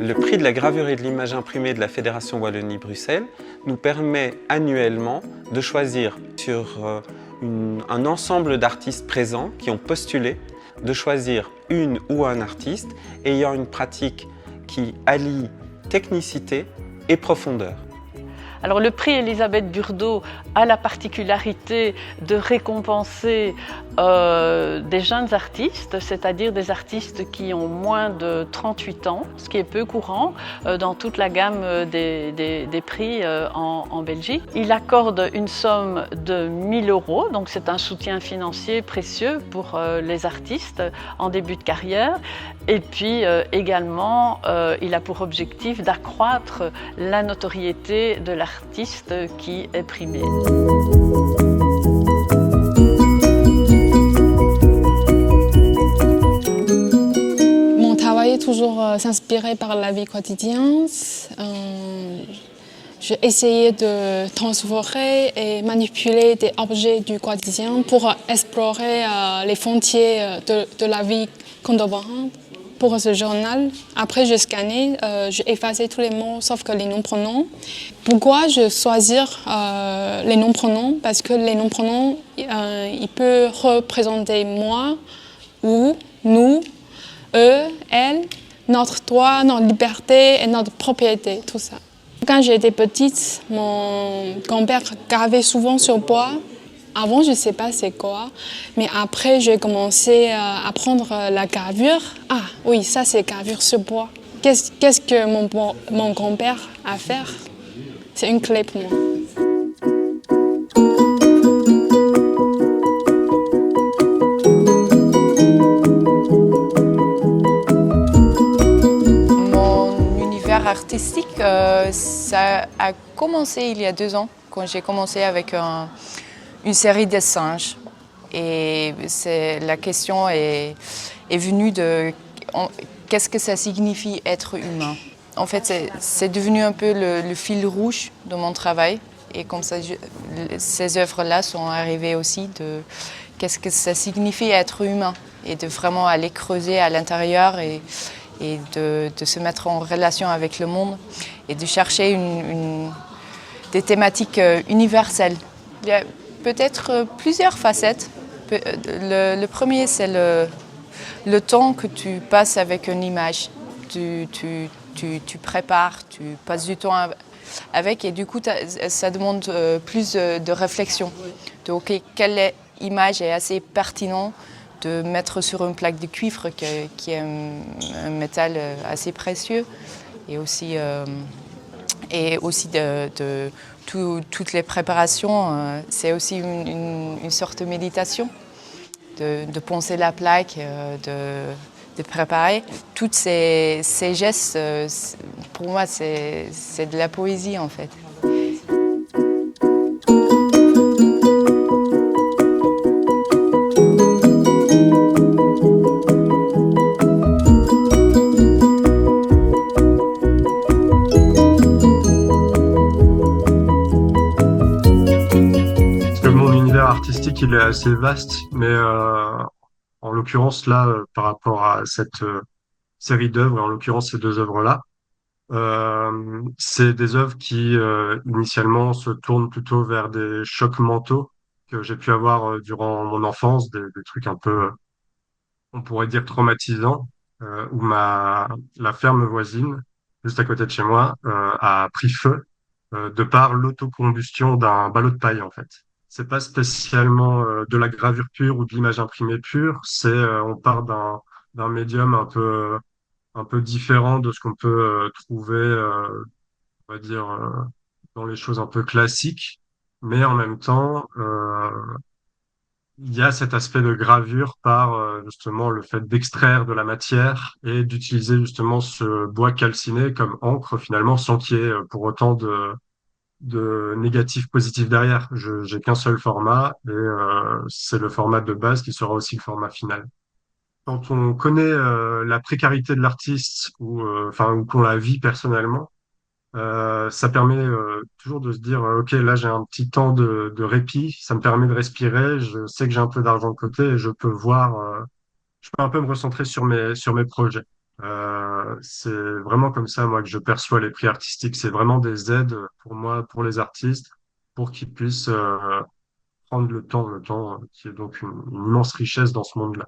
Le prix de la gravure et de l'image imprimée de la Fédération Wallonie-Bruxelles nous permet annuellement de choisir sur un ensemble d'artistes présents qui ont postulé, de choisir une ou un artiste ayant une pratique qui allie technicité et profondeur. Alors le prix Elisabeth Burdeau a la particularité de récompenser des jeunes artistes, c'est-à-dire des artistes qui ont moins de 38 ans, ce qui est peu courant dans toute la gamme des prix en Belgique. Il accorde une somme de 1 000 €, donc c'est un soutien financier précieux pour les artistes en début de carrière. Et puis également, il a pour objectif d'accroître la notoriété de l'artiste qui est primé. Mon travail est toujours s'inspirer par la vie quotidienne. J'ai essayé de transférer et manipuler des objets du quotidien pour explorer les frontières de la vie contemporaine. Pour ce journal, après j'ai scanné, j'ai effacé tous les mots sauf que les noms-pronoms. Pourquoi je choisir les noms-pronoms? Parce que les noms-pronoms, ils peuvent représenter moi, ou, nous, eux, elle, notre droit, notre liberté et notre propriété, tout ça. Quand j'étais petite, mon grand-père gravait souvent sur bois. Avant, je ne sais pas c'est quoi, mais après, j'ai commencé à apprendre la gravure. Ah oui, ça c'est gravure sur bois. Qu'est-ce que mon grand-père a fait? C'est une clé pour moi. Mon univers artistique, ça a commencé il y a 2 ans, quand j'ai commencé avec une série de singes. Et la question est venue de qu'est-ce que ça signifie être humain. En fait, c'est devenu un peu le fil rouge de mon travail. Et comme ça, ces œuvres-là sont arrivées aussi de qu'est-ce que ça signifie être humain. Et de vraiment aller creuser à l'intérieur et de se mettre en relation avec le monde. Et de chercher des thématiques universelles. Il y a peut-être plusieurs facettes. Le premier, c'est le temps que tu passes avec une image. Tu prépares, tu passes du temps avec et du coup, ça demande plus de réflexion. Donc, quelle image est assez pertinente de mettre sur une plaque de cuivre qui est un métal assez précieux et aussi toutes les préparations, c'est aussi une sorte de méditation, de poncer la plaque, de préparer. Tous ces gestes, pour moi, c'est de la poésie en fait. Artistique, il est assez vaste, mais en l'occurrence là, par rapport à cette série d'œuvres, et en l'occurrence ces 2 œuvres-là, c'est des œuvres qui initialement se tournent plutôt vers des chocs mentaux que j'ai pu avoir durant mon enfance, des trucs un peu, on pourrait dire traumatisants, où la ferme voisine, juste à côté de chez moi, a pris feu de par l'autocombustion d'un ballot de paille en fait. C'est pas spécialement de la gravure pure ou de l'image imprimée pure, on part d'un médium un peu différent de ce qu'on peut trouver, on va dire, dans les choses un peu classiques, mais en même temps, il y a cet aspect de gravure par justement le fait d'extraire de la matière et d'utiliser justement ce bois calciné comme encre finalement, sans qu'il y ait pour autant de négatif positif derrière. J'ai qu'un seul format et c'est le format de base qui sera aussi le format final. Quand on connaît la précarité de l'artiste ou qu'on la vit personnellement, ça permet toujours de se dire ok, là j'ai un petit temps de répit, ça me permet de respirer, je sais que j'ai un peu d'argent de côté et je peux un peu me recentrer sur mes projets. C'est vraiment comme ça, moi, que je perçois les prix artistiques. C'est vraiment des aides pour moi, pour les artistes, pour qu'ils puissent prendre le temps qui est donc une immense richesse dans ce monde-là.